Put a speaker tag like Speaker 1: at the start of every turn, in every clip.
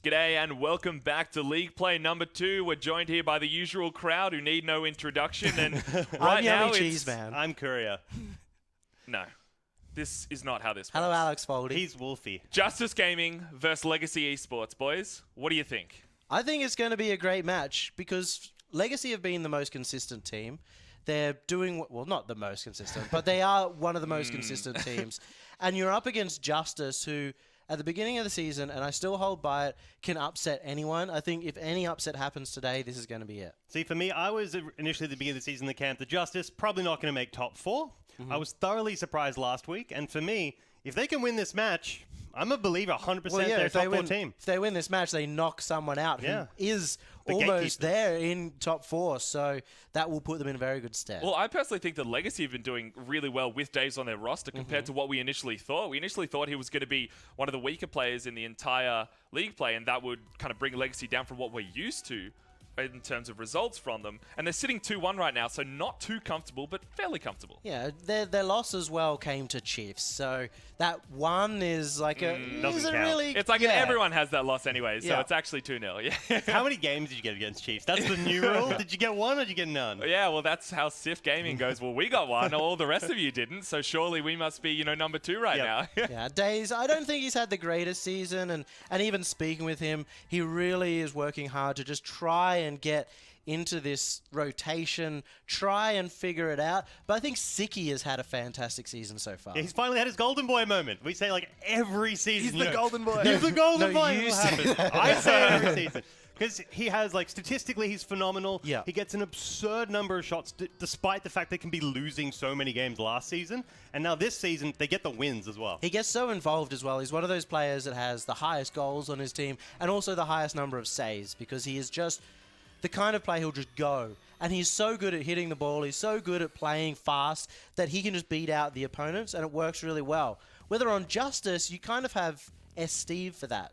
Speaker 1: G'day and welcome back to League Play number 2. We're joined here by the usual crowd who need no introduction. And right now
Speaker 2: Cheese Man.
Speaker 3: I'm Courier.
Speaker 1: No, this is not how this works.
Speaker 2: Hello, Alex Foldy.
Speaker 3: He's Wolfie.
Speaker 1: Justice Gaming versus Legacy Esports, boys. What do you think?
Speaker 2: I think it's going to be a great match because Legacy have been the most consistent team. They're doing, well, not the most consistent, but they are one of the most consistent teams. And you're up against Justice, who at the beginning of the season, and I still hold by it, can upset anyone. I think if any upset happens today, this is going to be it.
Speaker 3: See, for me, I was initially at the beginning of the season in the camp, the Justice, probably not going to make top 4. I was thoroughly surprised last week, and for me, if they can win this match, I'm a believer 100% they're a top 4 team.
Speaker 2: If they win this match, they knock someone out who is almost there in top 4, so that will put them in a very good stead.
Speaker 1: Well, I personally think that Legacy have been doing really well with Daves on their roster compared to what we initially thought. We initially thought he was going to be one of the weaker players in the entire league play, and that would kind of bring Legacy down from what we're used to in terms of results from them. And they're sitting 2-1 right now, so not too comfortable, but fairly comfortable.
Speaker 2: Yeah, their loss as well came to Chiefs, so that one is like a...
Speaker 3: doesn't count.
Speaker 2: Really,
Speaker 1: It's like everyone has that loss anyway, so it's actually 2-0. Yeah.
Speaker 3: How many games did you get against Chiefs? That's the new rule. Did you get one or did you get none?
Speaker 1: Yeah, well, that's how Sif Gaming goes. Well, we got one, all the rest of you didn't, so surely we must be, number 2 right now.
Speaker 2: Yeah, Days, I don't think he's had the greatest season, and even speaking with him, he really is working hard to just try and get into this rotation, try and figure it out. But I think Siki has had a fantastic season so far.
Speaker 3: Yeah, he's finally had his golden boy moment. We say like every season.
Speaker 2: He's the golden boy.
Speaker 3: He's the golden boy.
Speaker 2: You
Speaker 3: It
Speaker 2: say
Speaker 3: happens. I say it every season. Because he has, like, statistically, he's phenomenal.
Speaker 2: Yeah.
Speaker 3: He gets an absurd number of shots, despite the fact they can be losing so many games last season. And now this season, they get the wins as well.
Speaker 2: He gets so involved as well. He's one of those players that has the highest goals on his team and also the highest number of saves, because he is just the kind of player who'll just go. And he's so good at hitting the ball, he's so good at playing fast that he can just beat out the opponents, and it works really well. Whether on Justice, you kind of have Steve for that.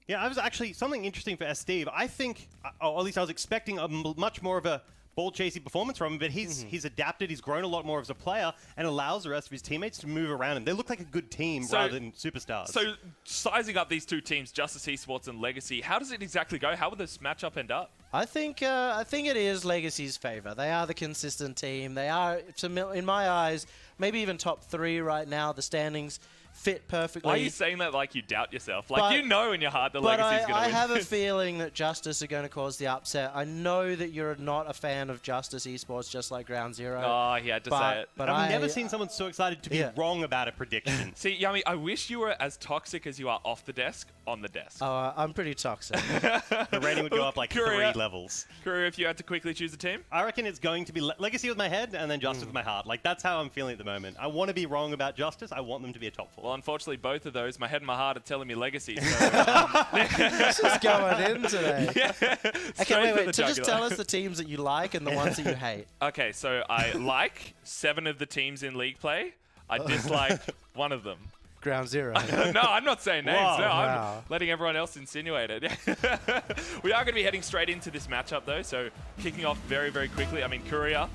Speaker 3: Yeah, I was actually, something interesting for Steve. I think, or at least I was expecting much more of a ball-chasing performance from him, but he's adapted, he's grown a lot more as a player, and allows the rest of his teammates to move around him. They look like a good team rather than superstars.
Speaker 1: So, sizing up these two teams, Justice Esports and Legacy, how does it exactly go? How would this matchup end up?
Speaker 2: I think it is Legacy's favor. They are the consistent team. They are, in my eyes, maybe even top 3 right now. The standings fit perfectly.
Speaker 1: Why are you saying that like you doubt yourself? Like, you know in your heart that Legacy's going to win.
Speaker 2: I have a feeling that Justice are going to cause the upset. I know that you're not a fan of Justice Esports, just like Ground Zero.
Speaker 1: Oh, he had to say it.
Speaker 3: But I've never seen someone so excited to be wrong about a prediction.
Speaker 1: See, Yummy, I wish you were as toxic as you are off the desk, on the desk.
Speaker 2: Oh, I'm pretty toxic.
Speaker 3: The rating would go up like 3 levels.
Speaker 1: Courier, if you had to quickly choose a team?
Speaker 3: I reckon it's going to be Legacy with my head and then Justice with my heart. Like, that's how I'm feeling at the moment. I want to be wrong about Justice. I want them to be a top 4.
Speaker 1: Well, unfortunately, both of those, my head and my heart are telling me Legacy. So,
Speaker 2: This is going in today. Okay, wait. So just tell us the teams that you like and the ones that you hate.
Speaker 1: Okay, so I like 7 of the teams in League Play. I dislike one of them.
Speaker 2: Ground Zero.
Speaker 1: No, I'm not saying names.
Speaker 3: Whoa,
Speaker 1: no,
Speaker 2: wow.
Speaker 1: I'm letting everyone else insinuate it. We are going to be heading straight into this matchup, though, so kicking off very, very quickly. I mean, Courier,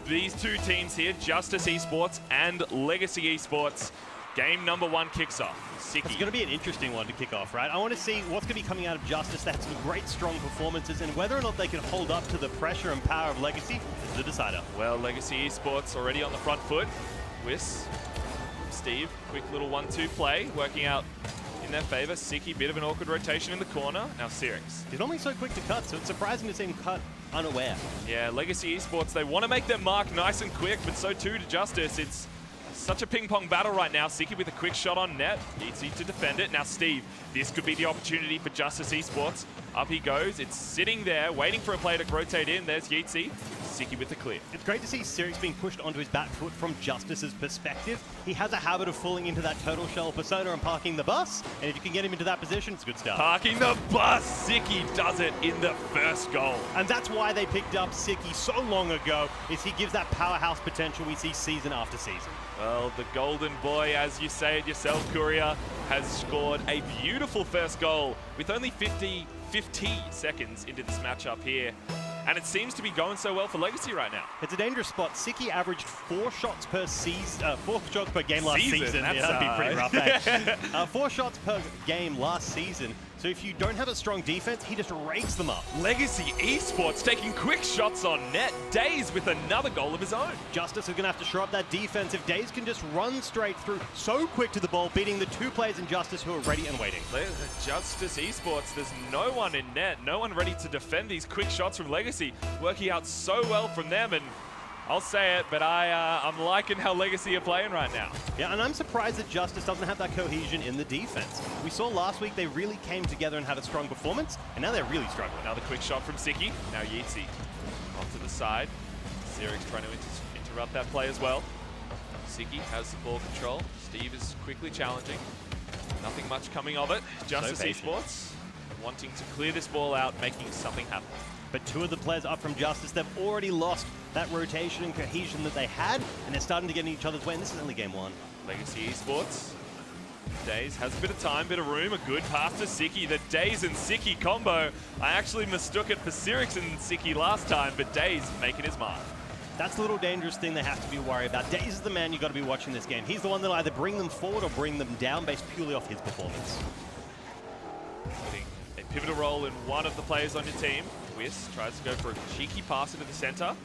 Speaker 1: these two teams here, Justice Esports and Legacy Esports, game number 1 kicks off. Siki.
Speaker 3: It's going to be an interesting one to kick off, right? I want to see what's going to be coming out of Justice. They had some great, strong performances, and whether or not they can hold up to the pressure and power of Legacy is the decider.
Speaker 1: Well, Legacy Esports already on the front foot. Whis, Steve, quick little 1-2 play, working out in their favor. Siki, bit of an awkward rotation in the corner. Now Sirix.
Speaker 3: He's normally so quick to cut, so it's surprising to see him cut unaware.
Speaker 1: Yeah, Legacy Esports, they want to make their mark nice and quick, but so too to Justice. It's such a ping-pong battle right now. Siki with a quick shot on net. Easy to defend it. Now Steve, this could be the opportunity for Justice Esports. Up he goes. It's sitting there, waiting for a player to rotate in. There's Yeatsy. Siki with the clear.
Speaker 3: It's great to see Sirix being pushed onto his back foot from Justice's perspective. He has a habit of falling into that turtle shell persona and parking the bus, and if you can get him into that position, it's a good start.
Speaker 1: Parking the bus. Siki does it in the first goal.
Speaker 3: And that's why they picked up Siki so long ago, is he gives that powerhouse potential we see season after season.
Speaker 1: Well, the golden boy, as you say it yourself, Courier, has scored a beautiful first goal with only 50 seconds into this matchup here. And it seems to be going so well for Legacy right now.
Speaker 3: It's a dangerous spot. Siki averaged 4 shots per season, 4 shots per game last season.
Speaker 1: That's
Speaker 3: that'd be pretty rough, eh? 4 shots per game last season. So So if you don't have a strong defense, he just rakes them up.
Speaker 1: Legacy Esports taking quick shots on net. Days with another goal of his own.
Speaker 3: Justice is going to have to shore up that defense. If Days can just run straight through so quick to the ball, beating the 2 players in Justice who are ready and waiting.
Speaker 1: Justice Esports, there's no one in net, no one ready to defend these quick shots from Legacy. Working out so well from them, and I'll say it, but I'm liking how Legacy are playing right now.
Speaker 3: Yeah, and I'm surprised that Justice doesn't have that cohesion in the defense. We saw last week they really came together and had a strong performance, and now they're really struggling.
Speaker 1: Another quick shot from Siki. Now Yeezy off to the side. Sirix trying to interrupt that play as well. Siki has the ball control. Steve is quickly challenging. Nothing much coming of it. Justice Esports wanting to clear this ball out, making something happen.
Speaker 3: But 2 of the players up from Justice, they've already lost that rotation and cohesion that they had, and they're starting to get in each other's way, and this is only game 1.
Speaker 1: Legacy Esports. Days has a bit of time, bit of room, a good pass to Siki. The Days and Siki combo. I actually mistook it for Sirix and Siki last time, but Days making his mark.
Speaker 3: That's the little dangerous thing they have to be worried about. Days is the man you've got to be watching this game. He's the one that'll either bring them forward or bring them down based purely off his performance.
Speaker 1: Getting a pivotal role in one of the players on your team. Whis tries to go for a cheeky pass into the center.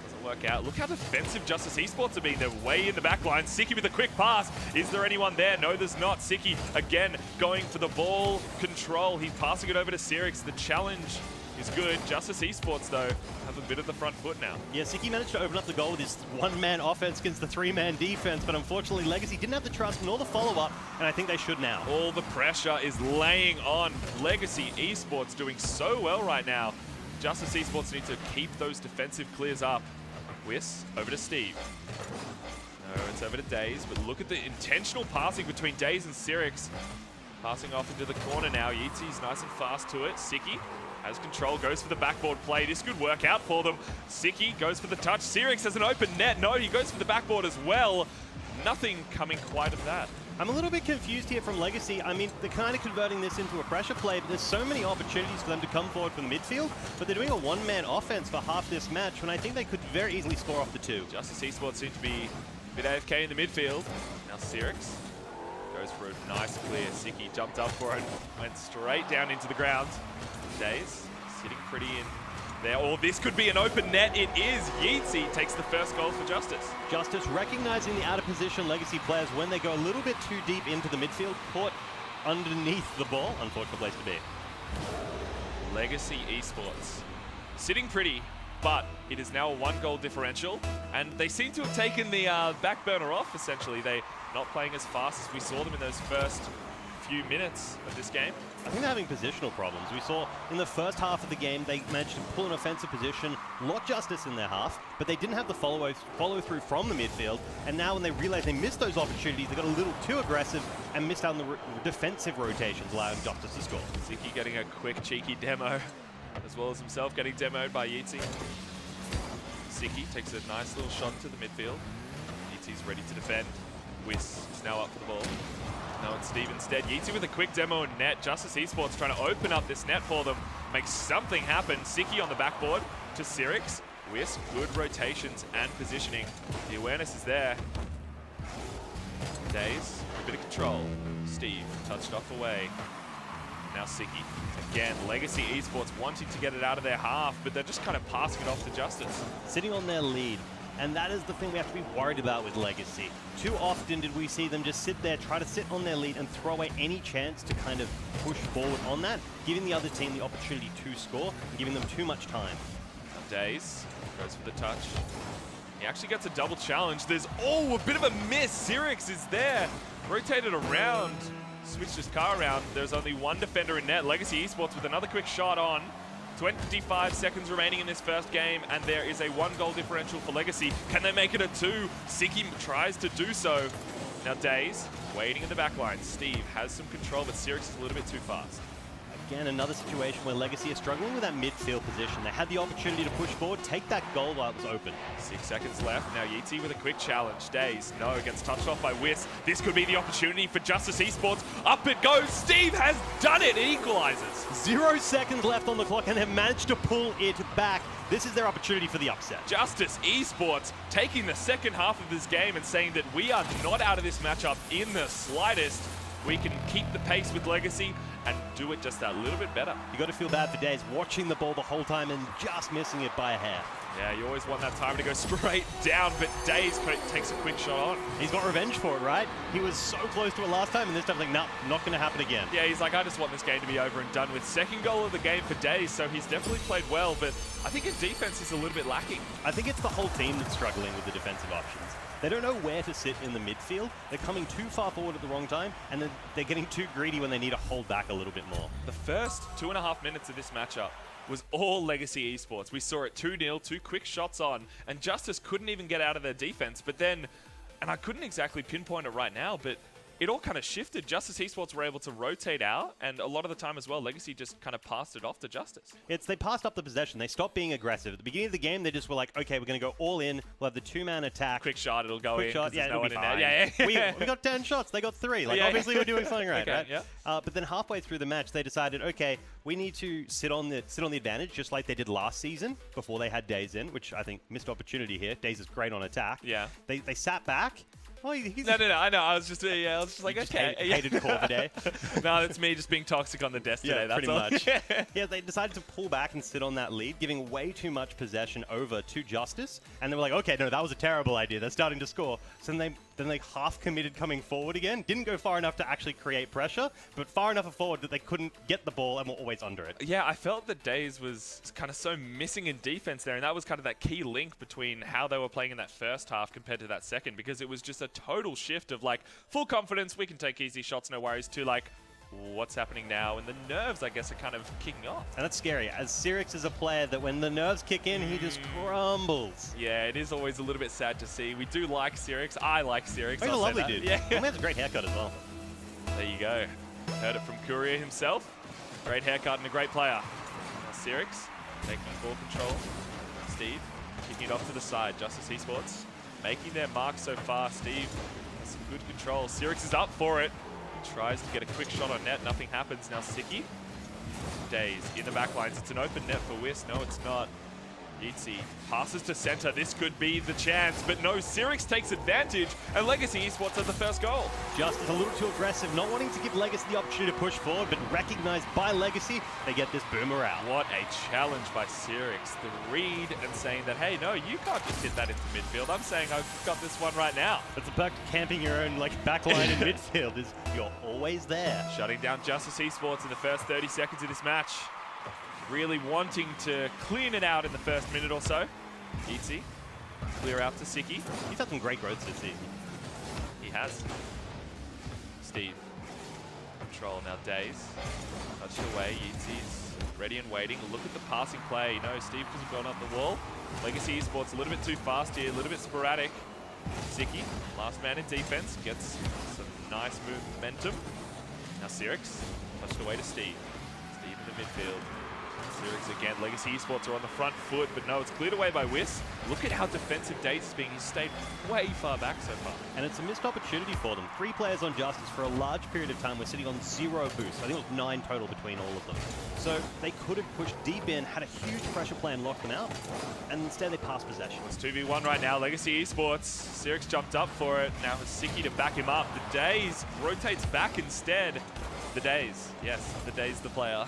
Speaker 1: Doesn't work out. Look how defensive Justice Esports are being. They're way in the back line. Siki with a quick pass. Is there anyone there? No, there's not. Siki again going for the ball control. He's passing it over to Sirix. The challenge is good. Justice Esports, though, have a bit of the front foot now.
Speaker 3: Yeah, Siki managed to open up the goal with his 1-man offense against the 3-man defense, but unfortunately Legacy didn't have the trust nor the follow-up, and I think they should now.
Speaker 1: All the pressure is laying on Legacy Esports, doing so well right now. Justice Esports need to keep those defensive clears up. Whis over to Steve. No, it's over to Days, but look at the intentional passing between Days and Sirix. Passing off into the corner now. Yeezy's nice and fast to it. Siki has control, goes for the backboard play. This could work out for them. Siki goes for the touch. Sirix has an open net. No, he goes for the backboard as well. Nothing coming quite of that.
Speaker 3: I'm a little bit confused here from Legacy. I mean, they're kind of converting this into a pressure play, but there's so many opportunities for them to come forward from the midfield, but they're doing a 1-man offense for half this match, when I think they could very easily score off the 2.
Speaker 1: Justice Esports seem to be a bit AFK in the midfield. Now Sirix goes for a nice clear. Siki jumped up for it, went straight down into the ground. Days sitting pretty in there. Or this could be an open net. It is. Yeezy takes the first goal for Justice.
Speaker 3: Justice recognizing the out of position Legacy players when they go a little bit too deep into the midfield, caught underneath the ball. Unfortunate place to be.
Speaker 1: Legacy Esports sitting pretty, but it is now a 1-goal differential, and they seem to have taken the back burner off, essentially. They're not playing as fast as we saw them in those first few minutes of this game.
Speaker 3: I think they're having positional problems. We saw in the first half of the game, they managed to pull an offensive position, lock Justice in their half, but they didn't have the follow through from the midfield. And now when they realized they missed those opportunities, they got a little too aggressive and missed out on the defensive rotations, allowing Justice to score.
Speaker 1: Siki getting a quick, cheeky demo, as well as himself getting demoed by Yeezy. Siki takes a nice little shot to the midfield. Yeezy's ready to defend. Whis is now up for the ball. No, it's Steve instead. Yeezy with a quick demo in net. Justice Esports trying to open up this net for them. Make something happen. Siki on the backboard to Sirix. Whis, good rotations and positioning. The awareness is there. Days, a bit of control. Steve touched off away. Now Siki. Again, Legacy Esports wanting to get it out of their half, but they're just kind of passing it off to Justice.
Speaker 3: Sitting on their lead. And that is the thing we have to be worried about with Legacy. Too often did we see them just sit there, try to sit on their lead and throw away any chance to kind of push forward on that, giving the other team the opportunity to score, and giving them too much time.
Speaker 1: Days goes for the touch. He actually gets a double challenge. There's, oh, a bit of a miss. Sirix is there. Rotated around, switched his car around. There's only one defender in net. Legacy Esports with another quick shot on. 25 seconds remaining in this first game, and there is a 1-goal differential for Legacy. Can they make it a 2? Siki tries to do so. Now Days waiting in the back line. Steve has some control, but Sirix is a little bit too fast.
Speaker 3: Again, another situation where Legacy is struggling with that midfield position. They had the opportunity to push forward, take that goal while it was open.
Speaker 1: 6 seconds left. Now Yeezy with a quick challenge. Days, no, gets touched off by Whis. This could be the opportunity for Justice Esports. Up it goes. Steve has done it. It equalizes.
Speaker 3: 0 seconds left on the clock, and they've managed to pull it back. This is their opportunity for the upset.
Speaker 1: Justice Esports taking the second half of this game and saying that we are not out of this matchup in the slightest. we can keep the pace with Legacy and do it just that little bit better.
Speaker 3: You got to feel bad for Days watching the ball the whole time and just missing it by a hair.
Speaker 1: Yeah, you always want that time to go straight down, but Days takes a quick shot on.
Speaker 3: He's got revenge for it, right? He was so close to it last time, and this time, like, nah, not going to happen again.
Speaker 1: Yeah, he's like, I just want this game to be over and done with. Second goal of the game for Days, so he's definitely played well, but I think his defense is a little bit lacking.
Speaker 3: I think it's the whole team that's struggling with the defensive options. They don't know where to sit in the midfield. They're coming too far forward at the wrong time, and then they're getting too greedy when they need to hold back a little bit more.
Speaker 1: The first 2.5 minutes of this matchup was all Legacy Esports. We saw it 2-0, 2 quick shots on, and Justice couldn't even get out of their defense. But then, and I couldn't exactly pinpoint it right now, but it all kind of shifted. Justice Esports were able to rotate out, and a lot of the time as well, Legacy just kind of passed it off to Justice.
Speaker 3: They passed up the possession. They stopped being aggressive. At the beginning of the game, they just were like, okay, we're going to go all in. We'll have the two-man attack.
Speaker 1: Quick shot, it'll go
Speaker 3: Quick
Speaker 1: in.
Speaker 3: shot, yeah,
Speaker 1: no
Speaker 3: it'll be
Speaker 1: one
Speaker 3: fine.
Speaker 1: In there. Yeah.
Speaker 3: we got 10 shots. They got 3. Like,
Speaker 1: Yeah.
Speaker 3: obviously, we're doing something right,
Speaker 1: Okay,
Speaker 3: right?
Speaker 1: yeah.
Speaker 3: But then halfway through the match, they decided, okay, we need to sit on the advantage, just like they did last season before they had Days in, which I think missed opportunity here. Days is great on attack.
Speaker 1: Yeah.
Speaker 3: They sat back. Oh, he's
Speaker 1: No, I know. I was just like, okay.
Speaker 3: hated Corvidae.
Speaker 1: No, it's me just being toxic on the desk today. That's
Speaker 3: pretty
Speaker 1: all.
Speaker 3: much. Yeah, they decided to pull back and sit on that lead, giving way too much possession over to Justice. And they were like, okay, no, that was a terrible idea. They're starting to score. So then they half committed coming forward again. Didn't go far enough to actually create pressure, but far enough forward that they couldn't get the ball and were always under it.
Speaker 1: Yeah, I felt that Days was kind of so missing in defense there, and that was kind of that key link between how they were playing in that first half compared to that second, because it was just a total shift of like full confidence, we can take easy shots, no worries, to like what's happening now, and the nerves, I guess, are kind of kicking off.
Speaker 3: And that's scary, as Cyrix is a player that when the nerves kick in, he just crumbles.
Speaker 1: Yeah, it is always a little bit sad to see. We do like Cyrix. I like Cyrix.
Speaker 3: He's a lovely dude.
Speaker 1: Yeah.
Speaker 3: He has a great haircut as well.
Speaker 1: There you go. Heard it from Courier himself. Great haircut and a great player. Now Cyrix taking ball control. Steve kicking it off to the side. Justice Esports making their mark so far. Steve has some good control. Cyrix is up for it. He tries to get a quick shot on net. Nothing happens. Now Siki. Days in the back lines. It's an open net for Whis. No, it's not. Yeetzy passes to center. This could be the chance, but no, Cyrix takes advantage, and Legacy Esports has the first goal.
Speaker 3: Justice a little too aggressive, not wanting to give Legacy the opportunity to push forward, but recognized by Legacy, they get this boomer out.
Speaker 1: What a challenge by Cyrix. The read and saying that, hey, no, you can't just hit that into midfield. I'm saying I've got this one right now.
Speaker 3: That's the perk of camping your own back line in midfield, is you're always there.
Speaker 1: Shutting down Justice Esports in the first 30 seconds of this match. Really wanting to clean it out in the first minute or so. Yeetzy, clear out to Siki.
Speaker 3: He's had some great growth this season.
Speaker 1: He has. Steve, control now. Days, touched away. Yeetzy's ready and waiting. Look at the passing play. No, Steve hasn't gone up the wall. Legacy Esports a little bit too fast here, a little bit sporadic. Siki, last man in defense, gets some nice momentum. Now Cyrix, touched away to Steve. Steve in the midfield. Cyrix again. Legacy Esports are on the front foot, but no, it's cleared away by Whis. Look at how defensive Days is being. He's stayed way far back so far.
Speaker 3: And it's a missed opportunity for them. 3 players on Justice for a large period of time. We're sitting on 0 boosts. I think it was 9 total between all of them. So they could have pushed deep in, had a huge pressure play and locked them out. And instead they passed possession.
Speaker 1: It's 2v1 right now. Legacy Esports. Cyrix jumped up for it. Now has Siki to back him up. The Days rotates back instead. The Days. Yes, the Days the player.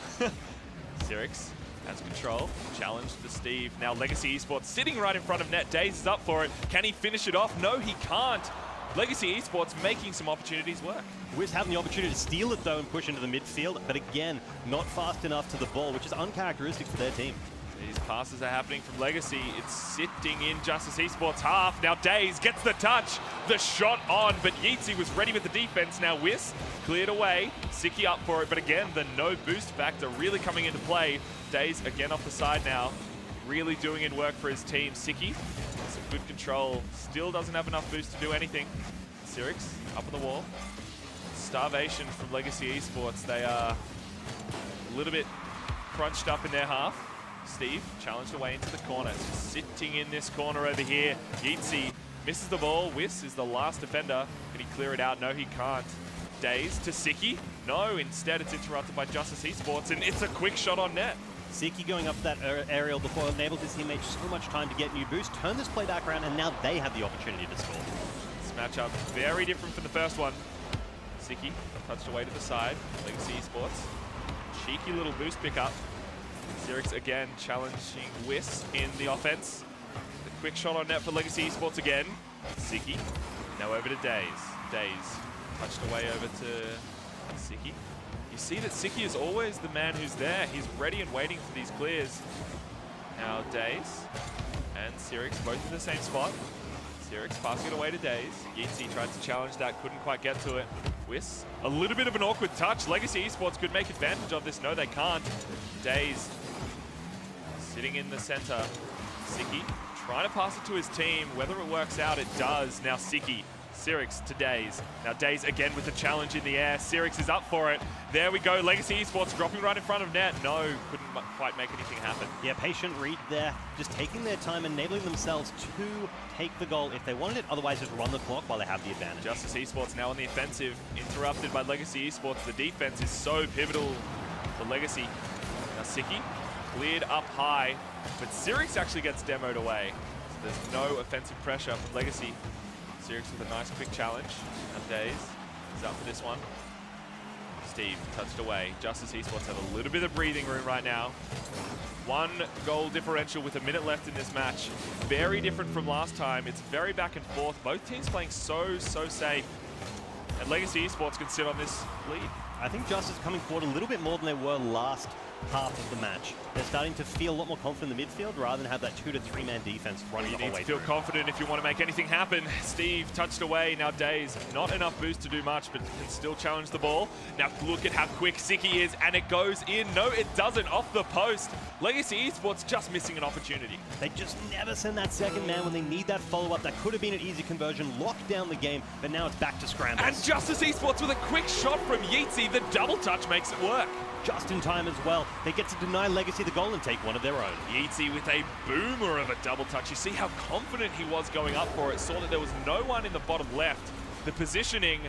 Speaker 1: Cyrix has control. Challenge to Steve. Now Legacy Esports sitting right in front of net. Days is up for it. Can he finish it off? No, he can't. Legacy Esports making some opportunities work.
Speaker 3: Wiz having the opportunity to steal it though and push into the midfield, but again, not fast enough to the ball, which is uncharacteristic for their team.
Speaker 1: These passes are happening from Legacy. It's sitting in Justice Esports half. Now Days gets the touch. The shot on, but Yeetzy was ready with the defense. Now Whis cleared away. Siki up for it, but again, the no boost factor really coming into play. Days again off the side now. Really doing in work for his team. Siki, some good control. Still doesn't have enough boost to do anything. Cyrix up on the wall. Starvation from Legacy Esports. They are a little bit crunched up in their half. Steve challenged away into the corner. Just sitting in this corner over here. Yeetzy misses the ball. Whis is the last defender. Can he clear it out? No, he can't. Days to Siki. No, instead it's interrupted by Justice Esports, and it's a quick shot on net.
Speaker 3: Siki going up that aerial before enabled his teammates so much time to get new boost, turn this play back around, and now they have the opportunity to score.
Speaker 1: This matchup very different from the first one. Siki touched away to the side. Legacy Esports. Cheeky little boost pickup. Xerix again challenging Whis in the offense. The quick shot on net for Legacy Esports again. Siki. Now over to Daze. Daze touched away over to Siki. You see that Siki is always the man who's there. He's ready and waiting for these clears. Now Daze and Xerix both in the same spot. Xerix passing it away to Daze. Yeezy tried to challenge that, couldn't quite get to it. Whis, a little bit of an awkward touch. Legacy Esports could make advantage of this. No, they can't. Daze sitting in the center. Siki trying to pass it to his team. Whether it works out, it does. Now Siki. Xerix to Daze. Now Daze again with the challenge in the air. Xerix is up for it. There we go. Legacy Esports dropping right in front of net. No, couldn't quite make anything happen.
Speaker 3: Yeah, patient read there. Just taking their time, enabling themselves to take the goal if they wanted it. Otherwise, just run the clock while they have the advantage.
Speaker 1: Justice Esports now on the offensive. Interrupted by Legacy Esports. The defense is so pivotal for Legacy. Now Siki cleared up high, but Xerix actually gets demoed away. So there's no offensive pressure from Legacy. Xerix with a nice quick challenge. And Daze is up for this one. Steve touched away. Justice Esports have a little bit of breathing room right now. 1 goal differential with a minute left in this match. Very different from last time. It's very back and forth. Both teams playing so safe. And Legacy Esports can sit on this lead.
Speaker 3: I think Justice coming forward a little bit more than they were last half of the match. They're starting to feel a lot more confident in the midfield rather than have that 2 to 3 man defense running the whole way
Speaker 1: You need to feel confident if you want to make anything happen. Steve touched away. Now Daze, not enough boost to do much, but can still challenge the ball. Now look at how quick Siki is, and it goes in. No, it doesn't, off the post. Legacy Esports just missing an opportunity.
Speaker 3: They just never send that second man when they need that follow-up. That could have been an easy conversion, locked down the game, but now it's back to scrambles.
Speaker 1: And Justice Esports with a quick shot from Yeezy. The double touch makes it work.
Speaker 3: Just in time as well. They get to deny Legacy the goal and take one of their own.
Speaker 1: Yeezy with a boomer of a double touch. You see how confident he was going up for it. Saw that there was no one in the bottom left. The positioning,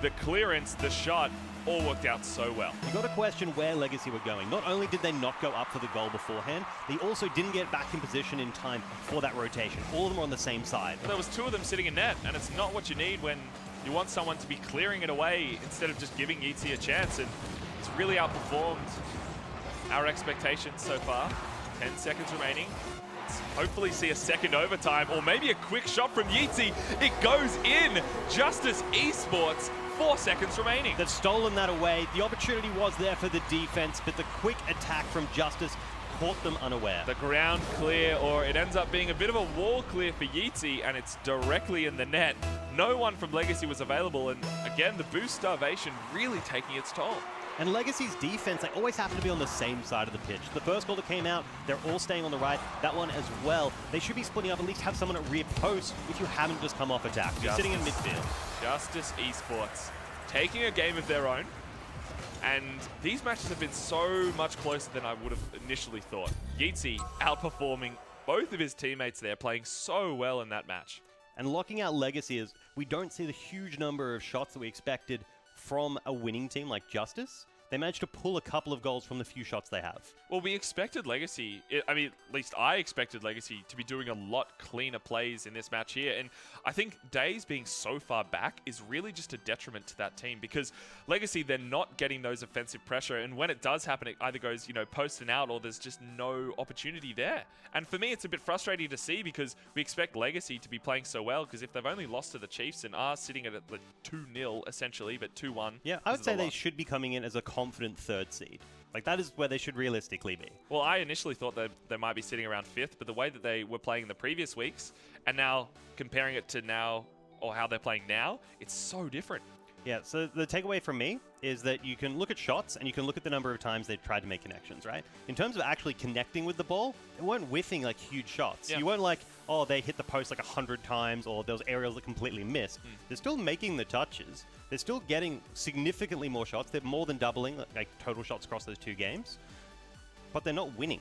Speaker 1: the clearance, the shot, all worked out so well.
Speaker 3: You got to question where Legacy were going. Not only did they not go up for the goal beforehand, they also didn't get back in position in time for that rotation. All of them were on the same side.
Speaker 1: There was 2 of them sitting in net, and it's not what you need when you want someone to be clearing it away instead of just giving Yeezy a chance. And it's really outperformed our expectations so far. 10 seconds remaining. Let's hopefully see a second overtime or maybe a quick shot from Yeezy. It goes in. Justice Esports, 4 seconds remaining.
Speaker 3: They've stolen that away. The opportunity was there for the defense, but the quick attack from Justice caught them unaware.
Speaker 1: The ground clear, or it ends up being a bit of a wall clear for Yeezy, and it's directly in the net. No one from Legacy was available, and again, the boost starvation really taking its toll.
Speaker 3: And Legacy's defense, they always happen to be on the same side of the pitch. The first goal that came out, they're all staying on the right. That one as well. They should be splitting up, at least have someone at rear post if you haven't just come off attack. You're sitting in midfield.
Speaker 1: Justice Esports taking a game of their own. And these matches have been so much closer than I would have initially thought. Yeezy outperforming both of his teammates there, playing so well in that match.
Speaker 3: And locking out Legacy is, we don't see the huge number of shots that we expected from a winning team like Justice. They managed to pull a couple of goals from the few shots they have.
Speaker 1: Well, we expected Legacy, I mean, at least I expected Legacy to be doing a lot cleaner plays in this match here. And I think Daze being so far back is really just a detriment to that team because Legacy, they're not getting those offensive pressure. And when it does happen, it either goes, post and out, or there's just no opportunity there. And for me, it's a bit frustrating to see because we expect Legacy to be playing so well because if they've only lost to the Chiefs and are sitting at the 2-0 essentially, but 2-1.
Speaker 3: Yeah, I would say they should be coming in as a confident 3rd seed. Like, that is where they should realistically be.
Speaker 1: Well, I initially thought that they might be sitting around 5th, but the way that they were playing in the previous weeks, and now comparing it to now, or how they're playing now, it's so different.
Speaker 3: Yeah, so the takeaway from me is that you can look at shots and you can look at the number of times they've tried to make connections, right? In terms of actually connecting with the ball, they weren't whiffing like huge shots. Yeah. You weren't like, oh, they hit the post like 100 times or those aerials that completely missed. They're still making the touches. They're still getting significantly more shots. They're more than doubling like total shots across those 2 games, but they're not winning.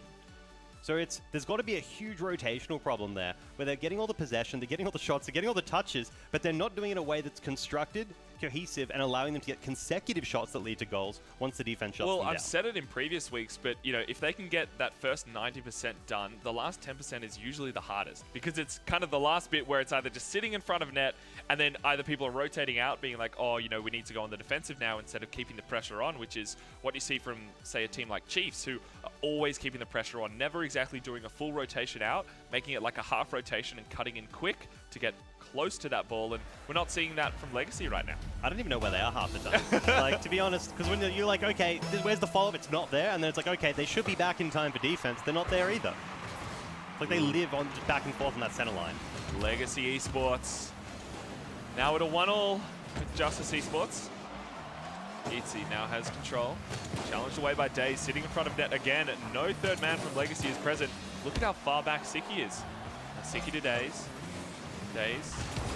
Speaker 3: So there's got to be a huge rotational problem there where they're getting all the possession, they're getting all the shots, they're getting all the touches, but they're not doing it in a way that's constructed cohesive and allowing them to get consecutive shots that lead to goals once the defense shuts
Speaker 1: Well,
Speaker 3: them
Speaker 1: I've
Speaker 3: down.
Speaker 1: said it in previous weeks, but if they can get that first 90% done, the last 10% is usually the hardest because it's kind of the last bit where it's either just sitting in front of net and then either people are rotating out being like, oh, we need to go on the defensive now instead of keeping the pressure on, which is what you see from, say, a team like Chiefs, who are always keeping the pressure on, never exactly doing a full rotation out, making it like a half rotation and cutting in quick to get close to that ball, and we're not seeing that from Legacy right now.
Speaker 3: I don't even know where they are half the time. Like, to be honest, because when you're like, okay, where's the follow-up? It's not there, and then it's like, okay, they should be back in time for defense. They're not there either. It's like they live on just back and forth on that center line.
Speaker 1: Legacy Esports now at a 1-all with Justice Esports. Itzy now has control. Challenged away by Daze, sitting in front of net again. No third man from Legacy is present. Look at how far back Siki is. Now Siki to Daze. Daze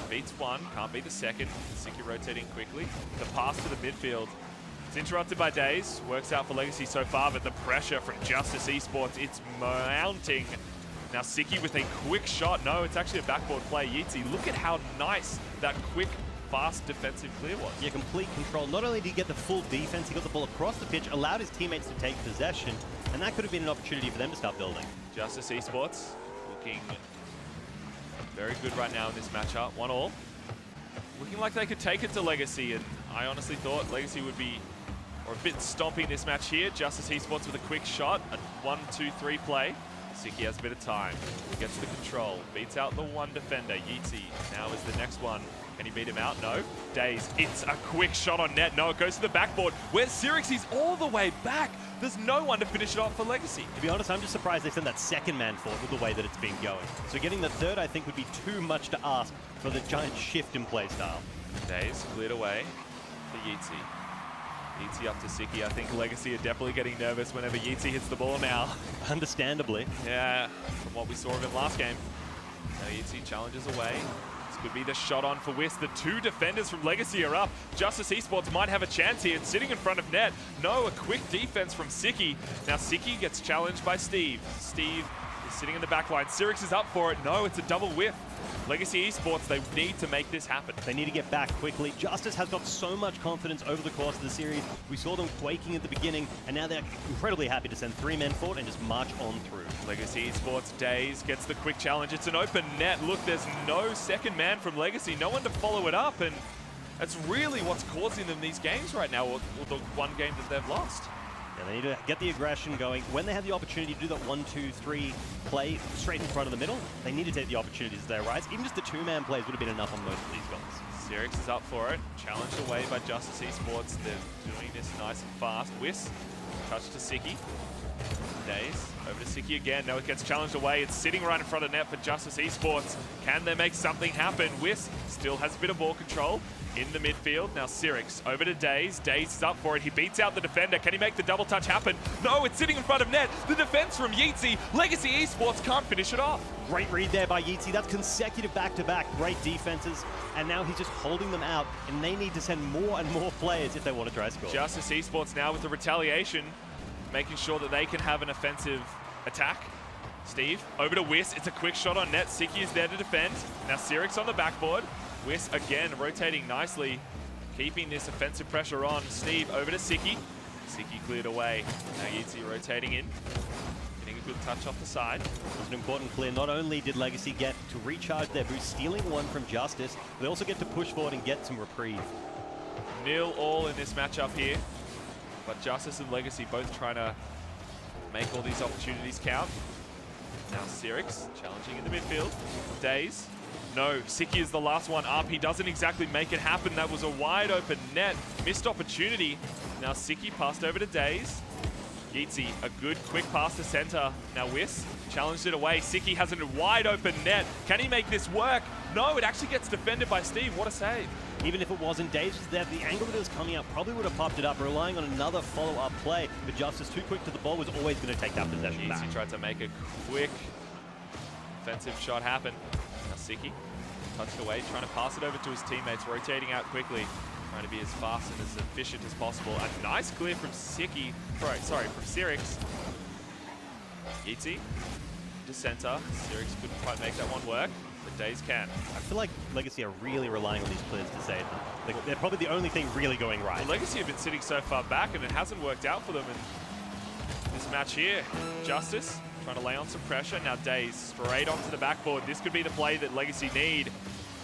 Speaker 1: beats one, can't beat the second. Siki rotating quickly. The pass to the midfield. It's interrupted by Daze. Works out for Legacy so far, but the pressure from Justice Esports, it's mounting. Now Siki with a quick shot. No, it's actually a backboard play. Yeezy, look at how nice that quick, fast defensive clear was.
Speaker 3: Yeah, complete control. Not only did he get the full defense, he got the ball across the pitch, allowed his teammates to take possession, and that could have been an opportunity for them to start building.
Speaker 1: Justice Esports looking very good right now in this matchup. 1-all. Looking like they could take it to Legacy, and I honestly thought Legacy would be a bit stomping this match here. Justice Esports with a quick shot, a 1-2-3 play. Siki has a bit of time, gets the control, beats out the one defender. Yeezy now is the next one. Can he beat him out? No. Daze, it's a quick shot on net. No, it goes to the backboard, where Sirix is all the way back. There's no one to finish it off for Legacy.
Speaker 3: To be honest, I'm just surprised they sent that second man forward with the way that it's been going. So getting the third, I think, would be too much to ask for the giant shift in play style.
Speaker 1: Daze cleared away for Yeezy. Yeezy up to Siki. I think Legacy are definitely getting nervous whenever Yeezy hits the ball now.
Speaker 3: Understandably.
Speaker 1: Yeah, from what we saw of him last game. Now Yeezy challenges away. This could be the shot on for Whis. The two defenders from Legacy are up. Justice Esports might have a chance here. It's sitting in front of net. No, a quick defense from Siki. Now Siki gets challenged by Steve. Steve is sitting in the back line. Sirix is up for it. No, it's a double whiff. Legacy Esports, they need to make this happen.
Speaker 3: They need to get back quickly. Justice has got so much confidence over the course of the series. We saw them quaking at the beginning, and now they're incredibly happy to send 3 men forward and just march on through.
Speaker 1: Legacy Esports, Daze gets the quick challenge. It's an open net. Look, there's no second man from Legacy. No one to follow it up, and that's really what's causing them these games right now, or the one game that they've lost.
Speaker 3: Yeah, they need to get the aggression going. When they have the opportunity to do that 1-2-3 play straight in front of the middle, they need to take the opportunities as they arise. Even just the 2-man plays would have been enough on most of these guys.
Speaker 1: Sirix is up for it. Challenged away by Justice Esports. They're doing this nice and fast. Whis, touch to Siki. Daze, over to Siki again. No, it gets challenged away. It's sitting right in front of net for Justice Esports. Can they make something happen? Whis still has a bit of ball control in the midfield. Now Sirix over to Daze. Daze is up for it. He beats out the defender. Can he make the double touch happen? No, it's sitting in front of net. The defense from Yeezy. Legacy Esports can't finish it off.
Speaker 3: Great read there by Yeezy. That's consecutive back-to-back. Great defenses. And now he's just holding them out. And they need to send more and more players if they want to try score.
Speaker 1: Justice Esports now with the retaliation, making sure that they can have an offensive attack. Steve, over to Whis. It's a quick shot on net. Siki is there to defend. Now Sirix on the backboard. Whis again rotating nicely, keeping this offensive pressure on. Steve over to Siki. Siki cleared away. Now Yeezy rotating in. Getting a good touch off the side.
Speaker 3: It was an important clear. Not only did Legacy get to recharge their boost, stealing one from Justice, they also get to push forward and get some reprieve.
Speaker 1: 0-all in this matchup here. But Justice and Legacy both trying to make all these opportunities count. Now Sirix challenging in the midfield. Daze. No, Siki is the last one up. He doesn't exactly make it happen. That was a wide open net. Missed opportunity. Now Siki passed over to Daze. Yeezy, a good quick pass to center. Now Whis challenged it away. Siki has a wide open net. Can he make this work? No, it actually gets defended by Steve. What a save.
Speaker 3: Even if it wasn't Daze there, the angle that it was coming out probably would have popped it up, relying on another follow-up play. But Justice, too quick to the ball, was always going to take that possession back.
Speaker 1: Yeezy tried to make a quick offensive shot happen. Now Siki touched away, trying to pass it over to his teammates, rotating out quickly, trying to be as fast and as efficient as possible. A nice clear from Siki, from Sirix. Yeezy to center. Sirix couldn't quite make that one work. but Days can.
Speaker 3: I feel like Legacy are really relying on these players to save them. Like, they're probably the only thing really going right.
Speaker 1: Well, Legacy have been sitting so far back, and it hasn't worked out for them in this match here. Justice trying to lay on some pressure. Now Days straight onto the backboard. This could be the play that Legacy need.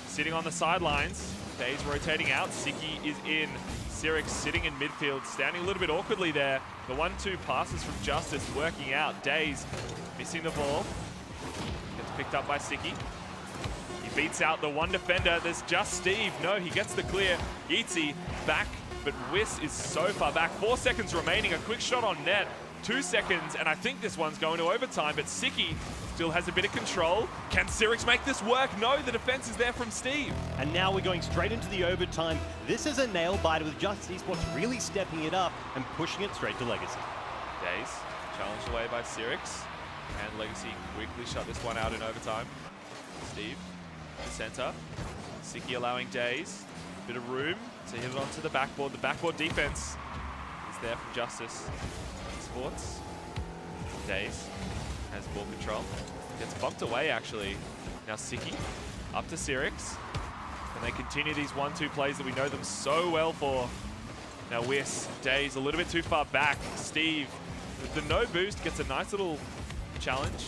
Speaker 1: Sitting on the sidelines. Days rotating out. Siki is in. Sirix sitting in midfield, standing a little bit awkwardly there. The 1-2 passes from Justice working out. Days missing the ball. Gets picked up by Siki. He beats out the one defender. There's just Steve. No, he gets the clear. Yeezy back, but Whis is so far back. 4 seconds remaining. A quick shot on net. 2 seconds, and I think this one's going to overtime, but Siki still has a bit of control. Can Sirix make this work? No, the defense is there from Steve.
Speaker 3: And now we're going straight into the overtime. This is a nail biter with Justice Esports really stepping it up and pushing it straight to Legacy.
Speaker 1: Days challenged away by Sirix, and Legacy quickly shut this one out in overtime. Steve, the center. Siki allowing Days a bit of room to hit it onto the backboard. The backboard defense is there from Justice Esports. Days has ball control. Gets bumped away, actually. Now Siki up to Sirix. And they continue these 1-2 plays that we know them so well for. Now Whis, Days a little bit too far back. Steve, with the no boost, gets a nice little challenge.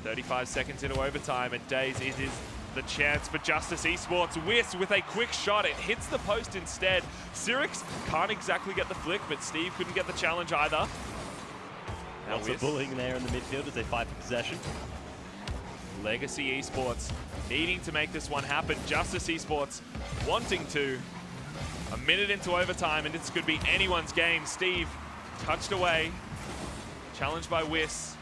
Speaker 1: 35 seconds into overtime, and Days, it is the chance for Justice Esports. Whis with a quick shot. It hits the post instead. Sirix can't exactly get the flick, but Steve couldn't get the challenge either.
Speaker 3: Lots of bullying there in the midfield as they fight for possession.
Speaker 1: Legacy Esports needing to make this one happen. Justice Esports wanting to. A minute into overtime, and this could be anyone's game. Steve touched away. Challenged by Whis.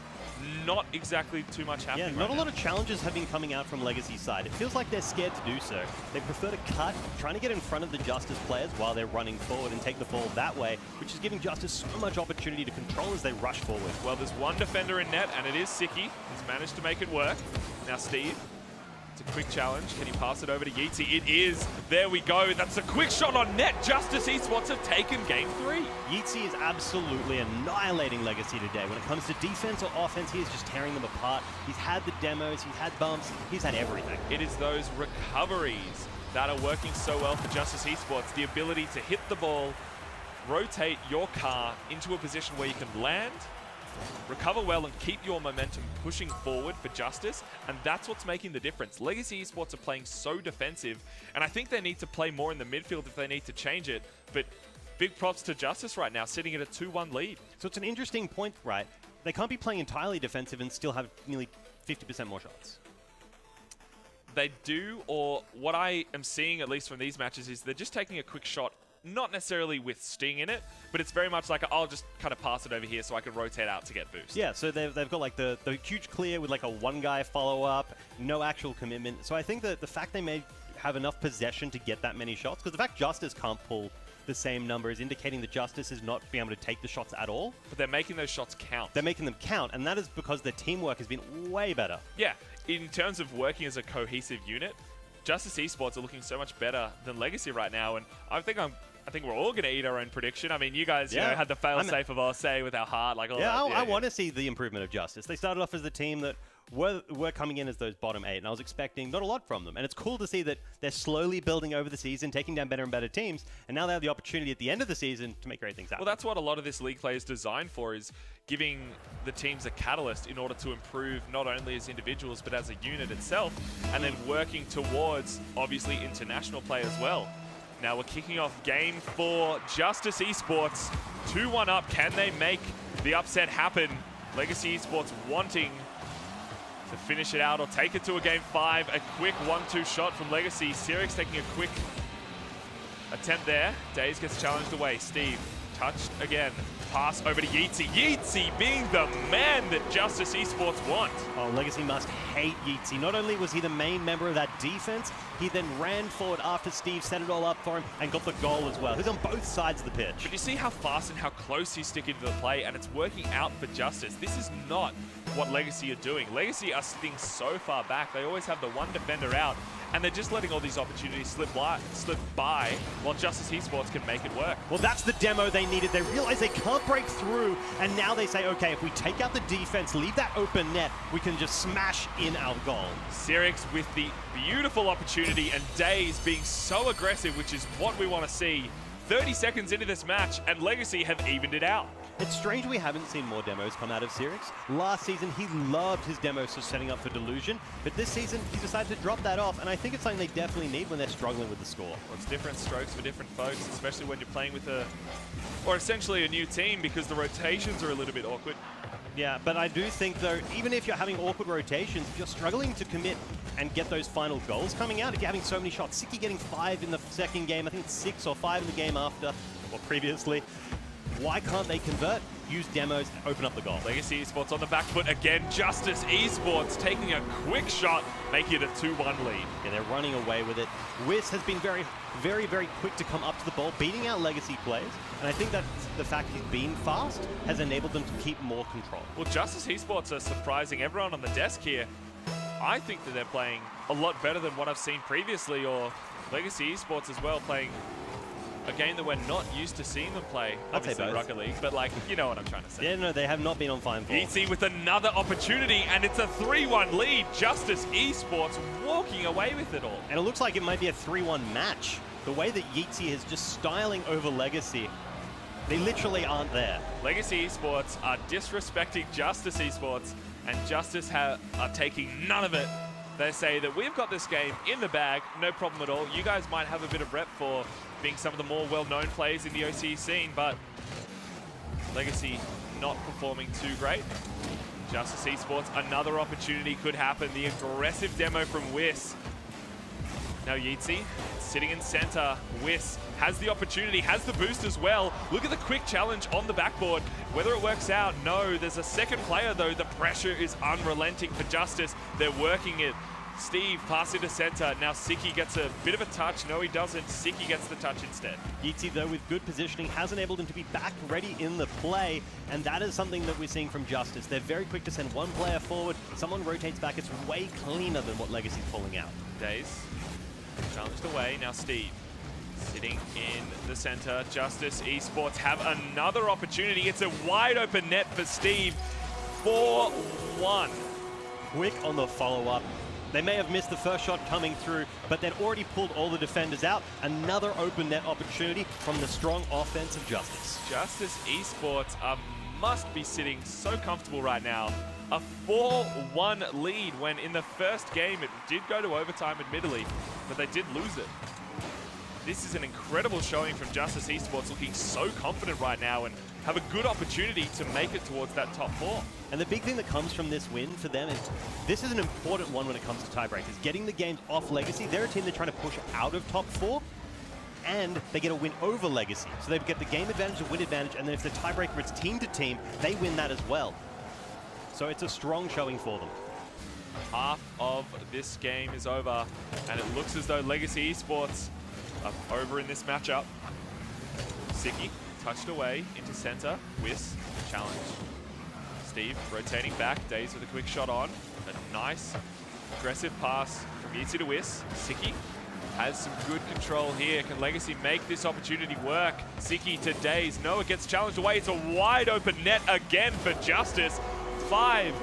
Speaker 1: Not exactly too much happening.
Speaker 3: Yeah, not a lot of challenges have been coming out from Legacy's side. It feels like they're scared to do so. They prefer to cut, trying to get in front of the Justice players while they're running forward and take the ball that way, which is giving Justice so much opportunity to control as they rush forward.
Speaker 1: Well, there's one defender in net, and it is Siki. He's managed to make it work. Now Steve, it's a quick challenge. Can he pass it over to Yeezy? It is. There we go. That's a quick shot on net. Justice Esports have taken game 3.
Speaker 3: Yeezy is absolutely annihilating Legacy today. When it comes to defense or offense, he is just tearing them apart. He's had the demos, he's had bumps, he's had everything.
Speaker 1: It is those recoveries that are working so well for Justice Esports. The ability to hit the ball, rotate your car into a position where you can land, recover well, and keep your momentum pushing forward for Justice, and that's what's making the difference. Legacy Esports are playing so defensive, and I think they need to play more in the midfield if they need to change it, but big props to Justice right now, sitting at a 2-1 lead.
Speaker 3: So it's an interesting point, right? They can't be playing entirely defensive and still have nearly 50% more shots.
Speaker 1: They do, or what I am seeing, at least from these matches, is they're just taking a quick shot, not necessarily with Sting in it, but it's very much like, I'll just kind of pass it over here so I can rotate out to get boost.
Speaker 3: Yeah, so they've got like the huge clear with like a one-guy follow-up, no actual commitment. So I think that the fact they may have enough possession to get that many shots, because the fact Justice can't pull the same number is indicating that Justice is not being able to take the shots at all.
Speaker 1: But they're making those shots count.
Speaker 3: They're making them count, and that is because their teamwork has been way better.
Speaker 1: Yeah, in terms of working as a cohesive unit, Justice Esports are looking so much better than Legacy right now, and I think we're all going to eat our own prediction. I mean, you guys you know, had the fail-safe of OCE with our heart. Like all that.
Speaker 3: I want to see the improvement of Justice. They started off as the team that were coming in as those bottom 8, and I was expecting not a lot from them. And it's cool to see that they're slowly building over the season, taking down better and better teams, and now they have the opportunity at the end of the season to make great things happen.
Speaker 1: Well, that's what a lot of this league play is designed for, is giving the teams a catalyst in order to improve not only as individuals, but as a unit itself, and then working towards, obviously, international play as well. Now we're kicking off game 4. Justice Esports 2-1 up. Can they make the upset happen? Legacy Esports wanting to finish it out or take it to a game 5. A quick 1-2 shot from Legacy. Sirix taking a quick attempt there. Days gets challenged away. Steve touched again. Pass over to Yeezy. Yeezy being the man that Justice Esports want.
Speaker 3: Oh, Legacy must hate Yeezy. Not only was he the main member of that defense, he then ran forward after Steve set it all up for him and got the goal as well. He's on both sides of the pitch.
Speaker 1: But you see how fast and how close he's sticking to the play, and it's working out for Justice. This is not what Legacy are doing. Legacy are sitting so far back. They always have the one defender out, and they're just letting all these opportunities slip by while Justice Esports can make it work.
Speaker 3: Well, that's the demo they needed. They realize they can't break through, and now they say, okay, if we take out the defense, leave that open net, we can just smash in our goal.
Speaker 1: Sirix with the beautiful opportunity, and Days being so aggressive, which is what we want to see. 30 seconds into this match, and Legacy have evened it out.
Speaker 3: It's strange we haven't seen more demos come out of Sirix. Last season, he loved his demos for setting up for Delusion, but this season, he decided to drop that off, and I think it's something they definitely need when they're struggling with the score.
Speaker 1: Well, it's different strokes for different folks, especially when you're playing with essentially a new team, because the rotations are a little bit awkward.
Speaker 3: Yeah, but I do think, though, even if you're having awkward rotations, if you're struggling to commit and get those final goals coming out, if you're having so many shots, Siki getting 5 in the second game, I think it's 6 or 5 in the game after, or previously, why can't they convert, use demos, and open up the goal?
Speaker 1: Legacy Esports on the back foot again. Justice Esports taking a quick shot, making it a 2-1 lead.
Speaker 3: Yeah, they're running away with it. Wiz has been very, very quick to come up to the ball, beating out Legacy players, and I think that the fact he's been fast has enabled them to keep more control.
Speaker 1: Well, Justice Esports are surprising everyone on the desk here. I think that they're playing a lot better than what I've seen previously, or Legacy Esports as well, playing a game that we're not used to seeing them play. Obviously Rocket League, but like, you know what I'm trying to say.
Speaker 3: Yeah, no, they have not been on fine form.
Speaker 1: Yeezy with another opportunity, and it's a 3-1 lead. Justice Esports walking away with it all.
Speaker 3: And it looks like it might be a 3-1 match. The way that Yeezy is just styling over Legacy, they literally aren't there.
Speaker 1: Legacy Esports are disrespecting Justice Esports, and Justice are taking none of it. They say that we've got this game in the bag, no problem at all. You guys might have a bit of rep for being some of the more well-known players in the OCE scene, but Legacy not performing too great. Justice Esports, another opportunity could happen. The aggressive demo from Wiss. Now Yeezy sitting in center. Wiss has the opportunity, has the boost as well. Look at the quick challenge on the backboard. Whether it works out, no. There's a second player though. The pressure is unrelenting for Justice. They're working it. Steve passing to center. Now Siki gets a bit of a touch. No, he doesn't. Siki gets the touch instead.
Speaker 3: Yeezy, though, with good positioning, has enabled him to be back ready in the play, and that is something that we're seeing from Justice. They're very quick to send one player forward. Someone rotates back. It's way cleaner than what Legacy's pulling out.
Speaker 1: Days challenged away. Now Steve sitting in the center. Justice Esports have another opportunity. It's a wide open net for Steve. 4-1.
Speaker 3: Quick on the follow-up. They may have missed the first shot coming through, but they'd already pulled all the defenders out. Another open net opportunity from the strong offense of Justice.
Speaker 1: Justice Esports must be sitting so comfortable right now. A 4-1 lead when in the first game it did go to overtime admittedly, but they did lose it. This is an incredible showing from Justice Esports, looking so confident right now and have a good opportunity to make it towards that top 4.
Speaker 3: And the big thing that comes from this win for them is this is an important one when it comes to tiebreakers. Getting the games off Legacy. They're a team they're trying to push out of top 4, and they get a win over Legacy. So they get the game advantage, the win advantage, and then if the tiebreaker it's team to team, they win that as well. So it's a strong showing for them.
Speaker 1: Half of this game is over, and it looks as though Legacy Esports are over in this matchup. Siki touched away into center. Wiss challenge. Steve rotating back. Days with a quick shot on. A nice aggressive pass from Yeezy to Wiss. Siki has some good control here. Can Legacy make this opportunity work? Siki to Days. No, it gets challenged away. It's a wide open net again for Justice. 5-1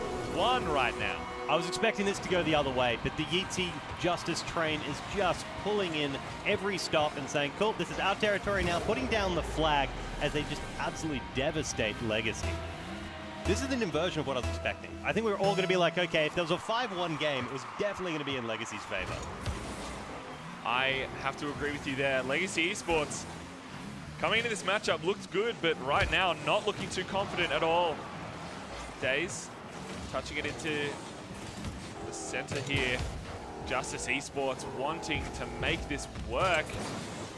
Speaker 1: right now.
Speaker 3: I was expecting this to go the other way, but the Yeezy Justice train is just pulling in every stop and saying, cool, this is our territory now, putting down the flag as they just absolutely devastate Legacy. This is an inversion of what I was expecting. I think we were all going to be like, okay, if there was a 5-1 game, it was definitely going to be in Legacy's favor.
Speaker 1: I have to agree with you there. Legacy Esports coming into this matchup looked good, but right now not looking too confident at all. Days touching it into the center here. Justice Esports wanting to make this work.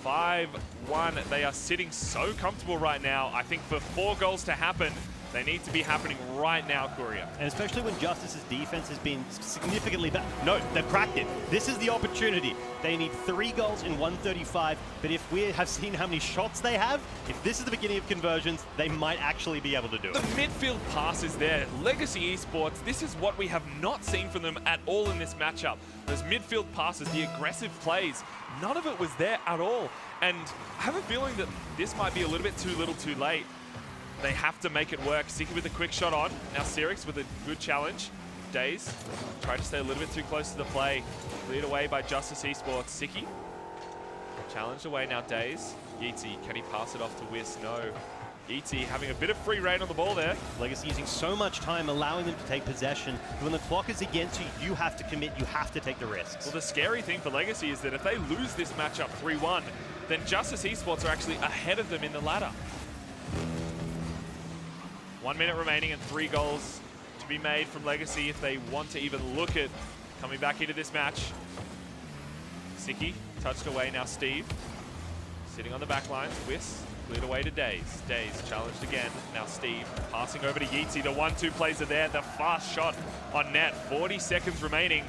Speaker 1: 5-1. They are sitting so comfortable right now. I think for 4 goals to happen, They need to be happening right now, Courier.
Speaker 3: And especially when Justice's defense has been significantly better. No, they've cracked it. This is the opportunity. They need 3 goals in 135, but if we have seen how many shots they have, if this is the beginning of conversions, they might actually be able to do it.
Speaker 1: The midfield pass is there. Legacy Esports, this is what we have not seen from them at all in this matchup. Those midfield passes, the aggressive plays, none of it was there at all. And I have a feeling that this might be a little bit too little too late. They have to make it work. Siki with a quick shot on. Now Sirix with a good challenge. Daze tried to stay a little bit too close to the play. Cleared away by Justice Esports. Siki challenged away now. Daze. Yeezy, can he pass it off to Whis? No. Yeezy having a bit of free reign on the ball there.
Speaker 3: Legacy using so much time, allowing them to take possession. When the clock is against you, you have to commit, you have to take the risks.
Speaker 1: Well, the scary thing for Legacy is that if they lose this matchup 3-1, then Justice Esports are actually ahead of them in the ladder. 1 minute remaining and 3 goals to be made from Legacy if they want to even look at coming back into this match. Siki touched away now. Steve sitting on the back lines. Whis cleared away to Daze. Daze challenged again. Now Steve passing over to Yeezy. The 1-2 plays are there. The fast shot on net. 40 seconds remaining.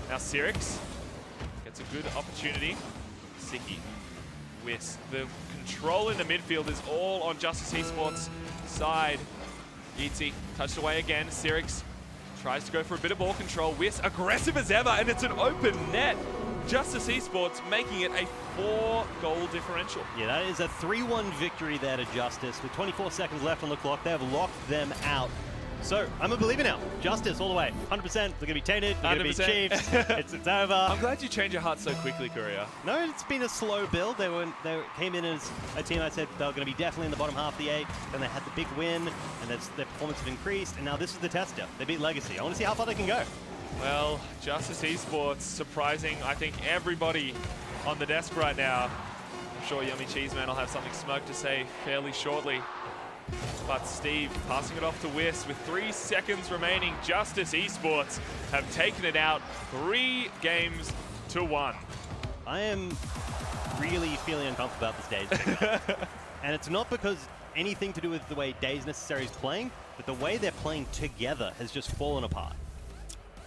Speaker 1: Now Sirix gets a good opportunity. Siki. Whis. The control in the midfield is all on Justice Esports' side. Yeezy touched away again. Sirix tries to go for a bit of ball control. Whis aggressive as ever, and it's an open net. Justice Esports making it a 4-goal differential.
Speaker 3: Yeah, that is a 3-1 victory there to Justice. With 24 seconds left on the clock, they have locked them out. So, I'm a believer now. Justice all the way. 100%. They're going to be tainted. They're going to be Chiefs. It's over.
Speaker 1: I'm glad you changed your heart so quickly, Courier.
Speaker 3: No, it's been a slow build. They came in as a team. I said they were going to be definitely in the bottom half of the 8. Then they had the big win, and their performance had increased. And now this is the tester. They beat Legacy. I want to see how far they can go.
Speaker 1: Well, Justice Esports surprising, I think, everybody on the desk right now. I'm sure Yummy Cheeseman will have something smug to say fairly shortly. But Steve passing it off to Whis with 3 seconds remaining. Justice Esports have taken it out 3-1.
Speaker 3: I am really feeling uncomfortable about this Daze thing. And it's not because anything to do with the way Daze Necessary is playing, but the way they're playing together has just fallen apart.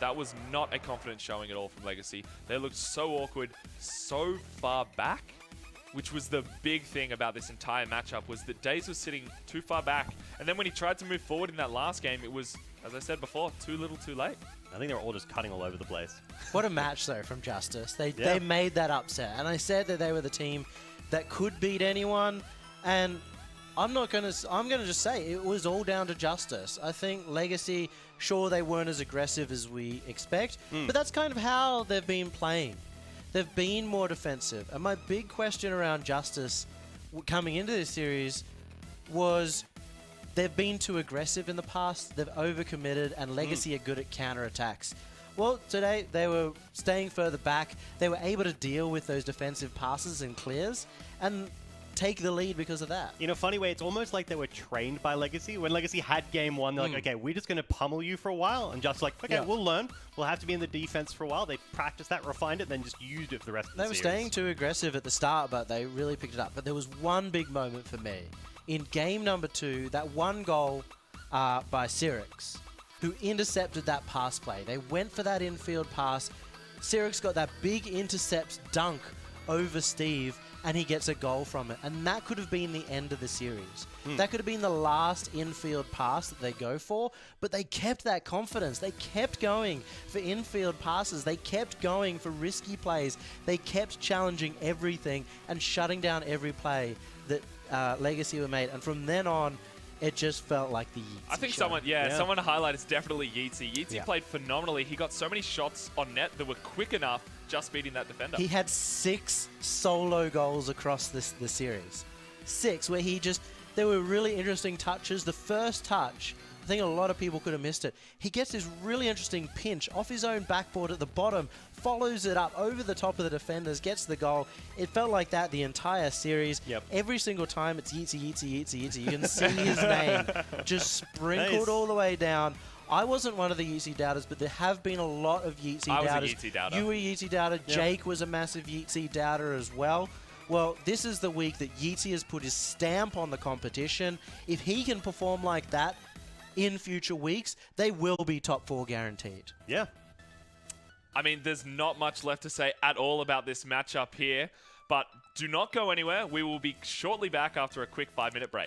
Speaker 1: That was not a confident showing at all from Legacy. They looked so awkward, so far back, which was the big thing about this entire matchup, was that Daze was sitting too far back. And then when he tried to move forward in that last game, it was, as I said before, too little too late.
Speaker 3: I think they were all just cutting all over the place.
Speaker 2: What a match, though, from Justice. They made that upset. And I said that they were the team that could beat anyone. And I'm going to just say it was all down to Justice. I think Legacy, sure, they weren't as aggressive as we expect, but that's kind of how they've been playing. They've been more defensive. And my big question around Justice coming into this series was they've been too aggressive in the past, they've overcommitted, and Legacy are good at counterattacks. Well, today they were staying further back. They were able to deal with those defensive passes and clears and take the lead because of that.
Speaker 3: In a funny way, it's almost like they were trained by Legacy. When Legacy had game 1, they're like, okay, we're just going to pummel you for a while. And just like, okay, we'll learn. We'll have to be in the defense for a while. They practiced that, refined it, then just used it for the rest of the series.
Speaker 2: They were staying too aggressive at the start, but they really picked it up. But there was one big moment for me. In game number 2, that one goal by Sirix, who intercepted that pass play. They went for that infield pass. Sirix got that big intercept dunk over Steve, and he gets a goal from it. And that could have been the end of the series. That could have been the last infield pass that they go for, but they kept that confidence. They kept going for infield passes. They kept going for risky plays. They kept challenging everything and shutting down every play that Legacy were made. And from then on, it just felt like the Yeezy
Speaker 1: I think
Speaker 2: show.
Speaker 1: someone to highlight is definitely Yeezy. Yeezy played phenomenally. He got so many shots on net that were quick enough, just beating that defender.
Speaker 2: He had 6 solo goals across the series. 6, where there were really interesting touches. The first touch, I think a lot of people could have missed it. He gets this really interesting pinch off his own backboard at the bottom, follows it up over the top of the defenders, gets the goal. It felt like that the entire series. Every single time it's Yeezy, Yeezy, Yeezy, Yeezy. You can see his name just sprinkled all the way down. I wasn't one of the Yeezy doubters, but there have been a lot of Yeezy doubters.
Speaker 1: I was a Yeezy doubter.
Speaker 2: You were a Yeezy doubter. Jake was a massive Yeezy doubter as well. Well, this is the week that Yeezy has put his stamp on the competition. If he can perform like that in future weeks, they will be top 4 guaranteed.
Speaker 3: Yeah.
Speaker 1: I mean, there's not much left to say at all about this matchup here, but do not go anywhere. We will be shortly back after a quick 5-minute break.